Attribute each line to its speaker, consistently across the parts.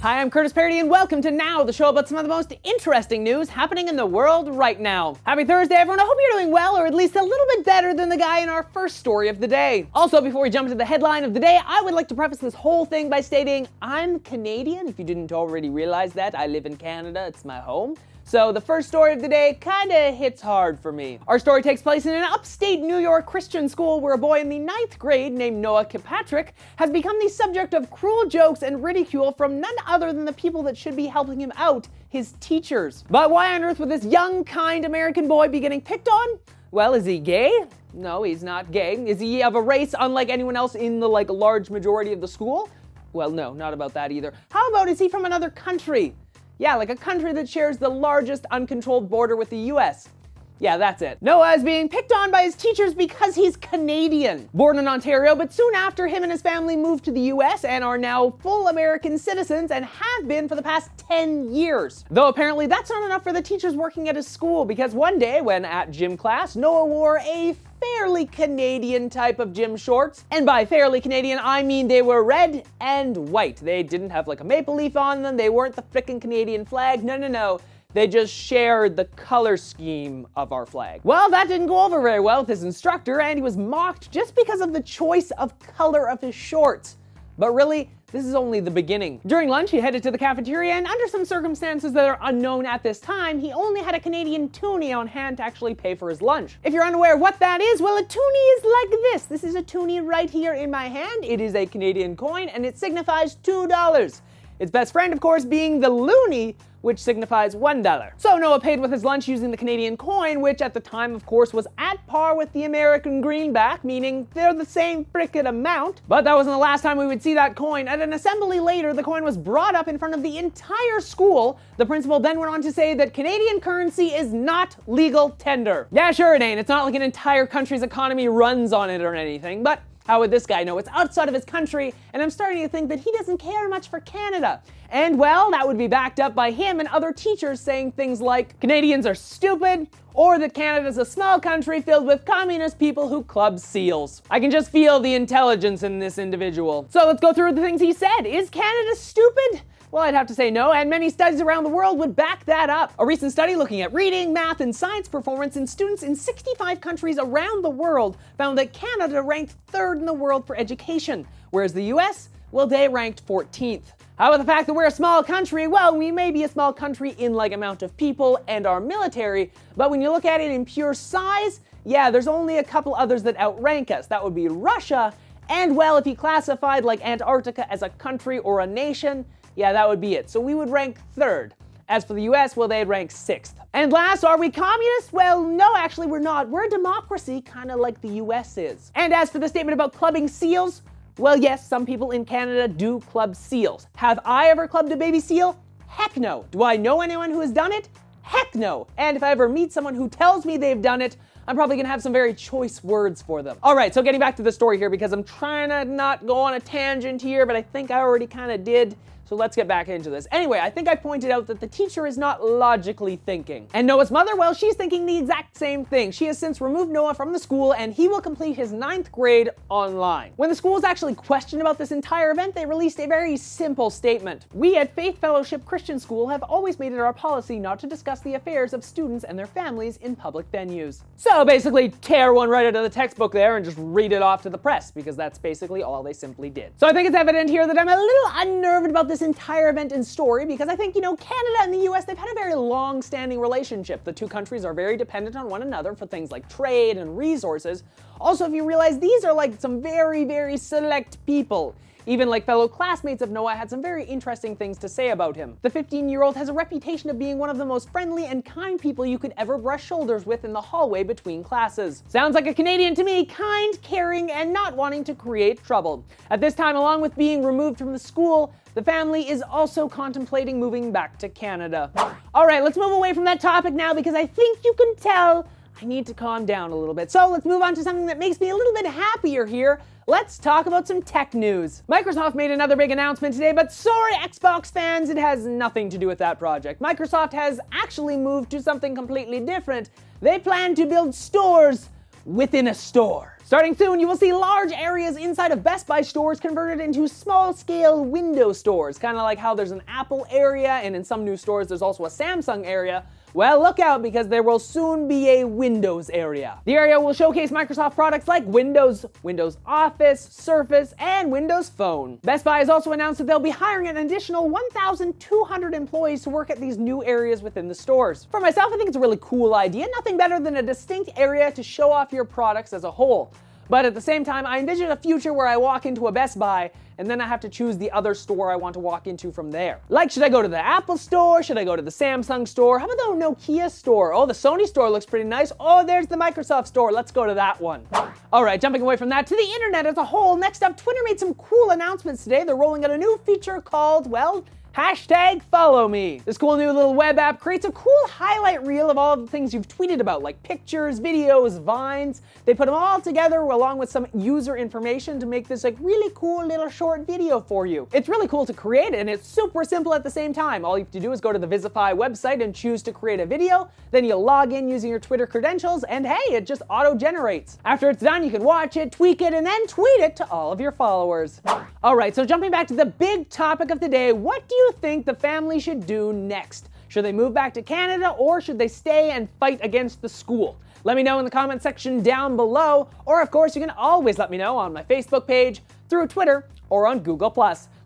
Speaker 1: Hi, I'm Curtis Parody, and welcome to Now, the show about some of the most interesting news happening in the world right now. Happy Thursday, everyone. I hope you're doing well, or at least a little bit better than the guy in our first story of the day. Also, before we jump into the headline of the day, I would like to preface this whole thing by stating I'm Canadian. If you didn't already realize that, I live in Canada. It's my home. So the first story of the day kinda hits hard for me. Our story takes place in an upstate New York Christian school where a boy in the 9th grade named Noah Kilpatrick has become the subject of cruel jokes and ridicule from none other than the people that should be helping him out, his teachers. But why on earth would this young, kind American boy be getting picked on? Well, is he gay? No, he's not gay. Is he of a race unlike anyone else in the large majority of the school? Well, no, not about that either. How about is he from another country? Yeah, like a country that shares the largest uncontrolled border with the US. Yeah, that's it. Noah is being picked on by his teachers because he's Canadian. Born in Ontario, but soon after him and his family moved to the US and are now full American citizens and have been for the past 10 years. Though apparently that's not enough for the teachers working at his school, because one day when at gym class, Noah wore a fairly Canadian type of gym shorts. And by fairly Canadian, I mean they were red and white. They didn't have like a maple leaf on them. They weren't the frickin' Canadian flag. No. They just shared the color scheme of our flag. Well, that didn't go over very well with his instructor, and he was mocked just because of the choice of color of his shorts. But really, this is only the beginning. During lunch, he headed to the cafeteria, and under some circumstances that are unknown at this time, he only had a Canadian toonie on hand to actually pay for his lunch. If you're unaware of what that is, well, a toonie is like this. This is a toonie right here in my hand. It is a Canadian coin, and it signifies $2. Its best friend, of course, being the loonie, which signifies $1. So Noah paid with his lunch using the Canadian coin, which at the time, of course, was at par with the American greenback, meaning they're the same frickin' amount. But that wasn't the last time we would see that coin. At an assembly later, the coin was brought up in front of the entire school. The principal then went on to say that Canadian currency is not legal tender. Yeah, sure it ain't. It's not like an entire country's economy runs on it or anything, but how would this guy know? It's outside of his country, and I'm starting to think that he doesn't care much for Canada. And well, that would be backed up by him and other teachers saying things like Canadians are stupid, or that Canada's a small country filled with communist people who club seals. I can just feel the intelligence in this individual. So let's go through the things he said. Is Canada stupid? Well, I'd have to say no, and many studies around the world would back that up. A recent study looking at reading, math, and science performance in students in 65 countries around the world found that Canada ranked 3rd in the world for education, whereas the US, well, they ranked 14th. How about the fact that we're a small country? Well, we may be a small country in amount of people and our military, but when you look at it in pure size, yeah, there's only a couple others that outrank us. That would be Russia, and well, if you classified Antarctica as a country or a nation, yeah, that would be it. So we would rank 3rd. As for the US, well, they'd rank 6th. And last, are we communists? Well, no, actually we're not. We're a democracy, kind of like the US is. And as for the statement about clubbing seals, well, yes, some people in Canada do club seals. Have I ever clubbed a baby seal? Heck no. Do I know anyone who has done it? Heck no. And if I ever meet someone who tells me they've done it, I'm probably gonna have some very choice words for them. All right, so getting back to the story here, because I'm trying to not go on a tangent here, but I think I already kind of did. So let's get back into this. Anyway, I think I pointed out that the teacher is not logically thinking. And Noah's mother, well, she's thinking the exact same thing. She has since removed Noah from the school, and he will complete his 9th grade online. When the school was actually questioned about this entire event, they released a very simple statement. We at Faith Fellowship Christian School have always made it our policy not to discuss the affairs of students and their families in public venues. So basically tear one right out of the textbook there and just read it off to the press, because that's basically all they simply did. So I think it's evident here that I'm a little unnerved about this entire event and story, because I think, Canada and the US, they've had a very long-standing relationship. The two countries are very dependent on one another for things like trade and resources. Also, if you realize, these are some very, very select people. Even fellow classmates of Noah had some very interesting things to say about him. The 15-year-old has a reputation of being one of the most friendly and kind people you could ever brush shoulders with in the hallway between classes. Sounds like a Canadian to me, kind, caring, and not wanting to create trouble. At this time, along with being removed from the school, the family is also contemplating moving back to Canada. All right, let's move away from that topic now, because I think you can tell I need to calm down a little bit. So let's move on to something that makes me a little bit happier here. Let's talk about some tech news. Microsoft made another big announcement today, but sorry Xbox fans, it has nothing to do with that project. Microsoft has actually moved to something completely different. They plan to build stores within a store. Starting soon, you will see large areas inside of Best Buy stores converted into small-scale window stores, kind of like how there's an Apple area, and in some new stores there's also a Samsung area. Well, look out, because there will soon be a Windows area. The area will showcase Microsoft products like Windows, Windows Office, Surface, and Windows Phone. Best Buy has also announced that they'll be hiring an additional 1,200 employees to work at these new areas within the stores. For myself, I think it's a really cool idea. Nothing better than a distinct area to show off your products as a whole. But at the same time, I envision a future where I walk into a Best Buy and then I have to choose the other store I want to walk into from there. Like, should I go to the Apple store? Should I go to the Samsung store? How about the Nokia store? Oh, the Sony store looks pretty nice. Oh, there's the Microsoft store. Let's go to that one. All right, jumping away from that to the internet as a whole. Next up, Twitter made some cool announcements today. They're rolling out a new feature called, well, #FollowMe. This cool new little web app creates a cool highlight reel of all the things you've tweeted about, like pictures, videos, vines. They put them all together along with some user information to make this like really cool little short video for you. It's really cool to create and it's super simple at the same time. All you have to do is go to the Visify website and choose to create a video. Then you log in using your Twitter credentials and hey, it just auto-generates. After it's done, you can watch it, tweak it, and then tweet it to all of your followers. All right, so jumping back to the big topic of the day, what do you think the family should do next? Should they move back to Canada or should they stay and fight against the school? Let me know in the comment section down below, or of course you can always let me know on my Facebook page, through Twitter, or on Google+.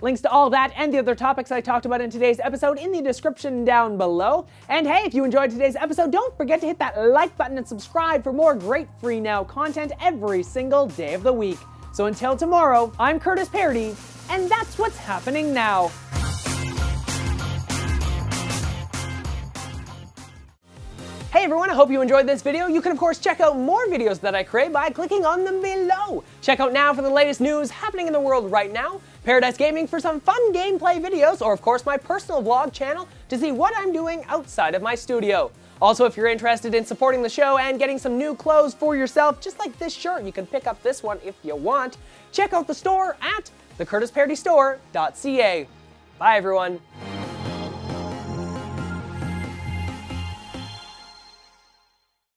Speaker 1: Links to all that and the other topics I talked about in today's episode in the description down below. And hey, if you enjoyed today's episode, don't forget to hit that like button and subscribe for more great free now content every single day of the week. So until tomorrow, I'm Curtis Parody, and that's what's happening now. Hey everyone, I hope you enjoyed this video. You can of course check out more videos that I create by clicking on them below. Check out Now for the latest news happening in the world right now, Paradise Gaming for some fun gameplay videos, or of course my personal vlog channel to see what I'm doing outside of my studio. Also, if you're interested in supporting the show and getting some new clothes for yourself, just like this shirt, you can pick up this one if you want. Check out the store at thecurtisparodystore.ca. Bye everyone.